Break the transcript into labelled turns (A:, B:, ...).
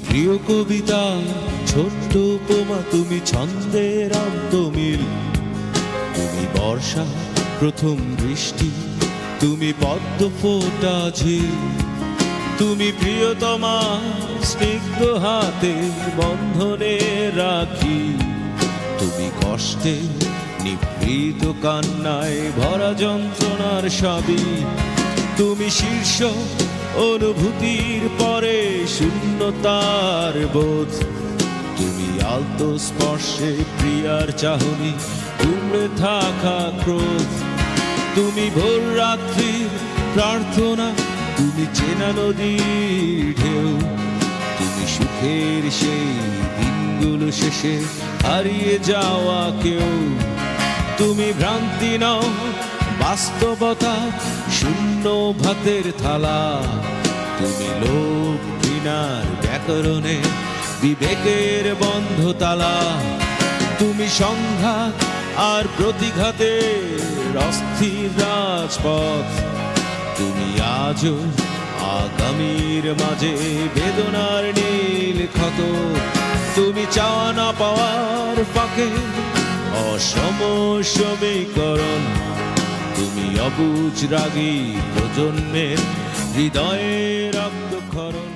A: প্রিয় কবিতা, ছোট্ট উপমা, তুমি ছন্দের অন্তমিল, তুমি বর্ষা প্রথম বৃষ্টি, তুমি পদ্ম ফোটা ঝিল, তুমি প্রিয়তমা স্নিগ্ধ হাতে বন্ধনে রাখি, তুমি কষ্টে নিভৃত কান্নায় ভরা যন্ত্রণার সবই, তুমি শীর্ষ অনুভূতির পরে শূন্যতার বোধ, তুমি আলতো স্পর্শে প্রিয়ার চাহনি উমড়ে থাকা ক্রোধ, তুমি ভোর রাত্রির প্রার্থনা, তুমি চেনা নদীর ঢেউ, তুমি সুখের সেই দিনগুলো শেষে হারিয়ে যাওয়া কেউ, তুমি ভ্রান্তি নও বাস্তবতা শূন্য ভাতের থালা, তুমি লোভ ঘৃণার ব্যাকরণে বিবেকের বন্ধ তালা, তুমি সংঘাত আর প্রতিঘাতের অস্থির রাজপথ, তুমি আজও আগামীর মাঝে বেদনার নীল ক্ষত, তুমি চাওয়া না পাওয়ার ফাঁকে অসম সমীকরণ, তুমি অবুঝ রাগী প্রজন্মের হৃদয়ে রক্তক্ষরণ।